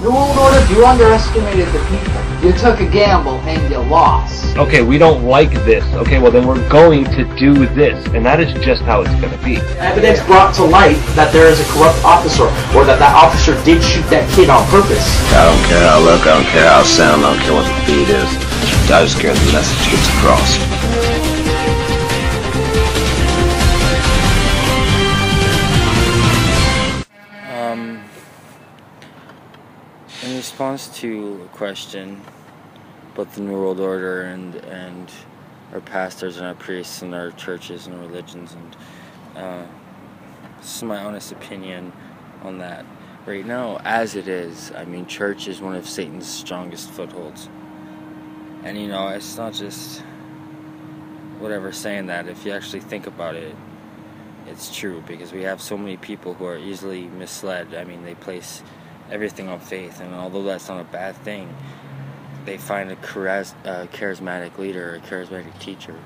New World Order, you underestimated the people. You took a gamble and you lost. Okay, we don't like this. Okay, well then we're going to do this. And that is just how it's going to be. Evidence brought to light that there is a corrupt officer, or that that officer did shoot that kid on purpose. I don't care how I look, I don't care how I sound, I don't care what the beat is. I just care the message gets across. In response to a question about the New World Order and our pastors and our priests and our churches and religions, and this is my honest opinion on that. Right now, as it is, I mean, church is one of Satan's strongest footholds. And you know, it's not just whatever saying that. If you actually think about it, it's true, because we have so many people who are easily misled. I mean, they place everything on faith, and although that's not a bad thing, they find a charismatic leader, a charismatic teacher,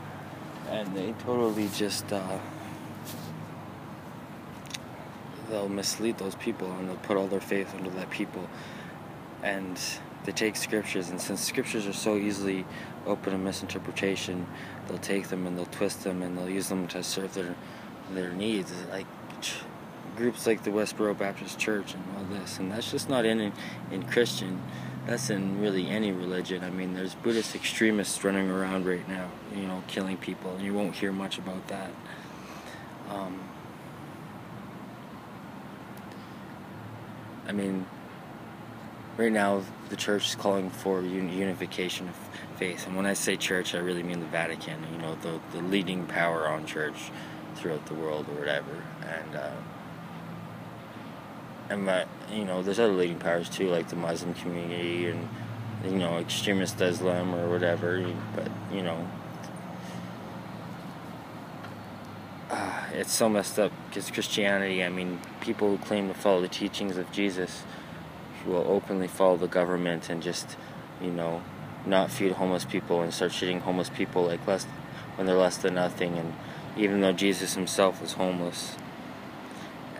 and they totally just they'll mislead those people, and they'll put all their faith into that people. And they take scriptures, and since scriptures are so easily open to misinterpretation, they'll take them and they'll twist them and they'll use them to serve their needs, like groups like the Westboro Baptist Church and all this. And that's just not in Christian, that's in really any religion. I mean, there's Buddhist extremists running around right now, you know, killing people, and you won't hear much about that. I mean, right now the church is calling for unification of faith, and when I say church, I really mean the Vatican, you know, the leading power on church throughout the world or whatever. And you know, there's other leading powers too, like the Muslim community and, you know, extremist Islam or whatever. But you know, it's so messed up, because Christianity, I mean, people who claim to follow the teachings of Jesus will openly follow the government and just, you know, not feed homeless people and start treating homeless people like when they're less than nothing. And even though Jesus himself was homeless,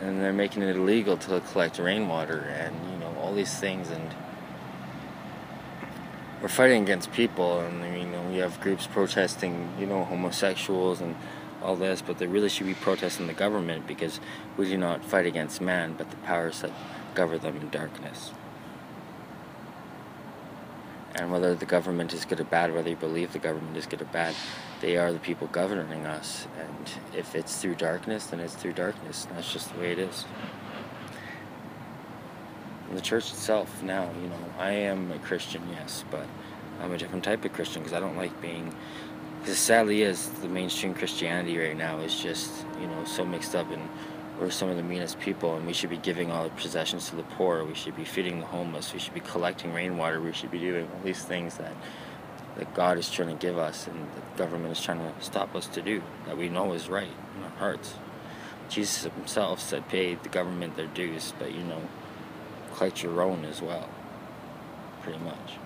and they're making it illegal to collect rainwater and, you know, all these things. And we're fighting against people, and I mean, you know, we have groups protesting, you know, homosexuals and all this, but they really should be protesting the government, because we do not fight against man, but the powers that govern them in darkness. And whether the government is good or bad, whether you believe the government is good or bad, they are the people governing us. And if it's through darkness, then it's through darkness. That's just the way it is. And the church itself now, you know, I am a Christian, yes, but I'm a different type of Christian, because I don't like being, because sadly is, the mainstream Christianity right now is just, you know, so mixed up, and we're some of the meanest people, and we should be giving all the possessions to the poor, we should be feeding the homeless, we should be collecting rainwater, we should be doing all these things that God is trying to give us, and the government is trying to stop us to do, that we know is right in our hearts. Jesus himself said, pay the government their dues, but, you know, collect your own as well, pretty much.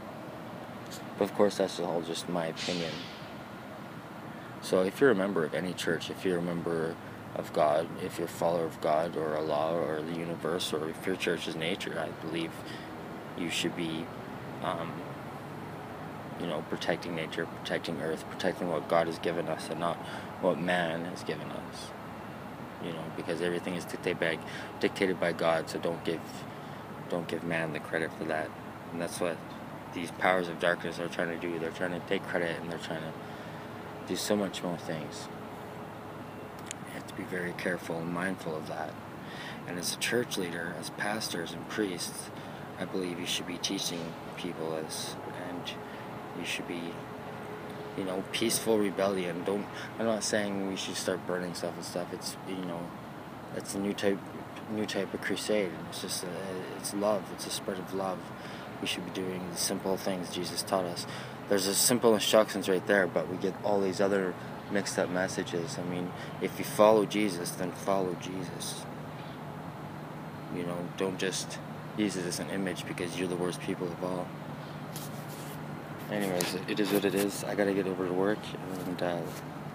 But of course, that's all just my opinion. So if you're a member of any church, if you're a member of God, if you're a follower of God or Allah or the universe, or if your church is nature, I believe you should be, you know, protecting nature, protecting earth, protecting what God has given us and not what man has given us. You know, because everything is dictated by God, so don't give man the credit for that. And that's what these powers of darkness are trying to do. They're trying to take credit, and they're trying to do so much more things. You have to be very careful and mindful of that. And as a church leader, as pastors and priests, I believe you should be teaching people and you should be, you know, peaceful rebellion. I'm not saying we should start burning stuff and stuff. It's, you know, it's a new type of crusade. It's just it's love. It's a spread of love. We should be doing the simple things Jesus taught us. There's a simple instructions right there, but we get all these other mixed up messages. I mean, if you follow Jesus, then follow Jesus. You know, don't just use it as an image because you're the worst people of all. Anyways, it is what it is. I gotta get over to work, and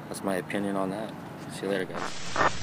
that's my opinion on that. See you later, guys.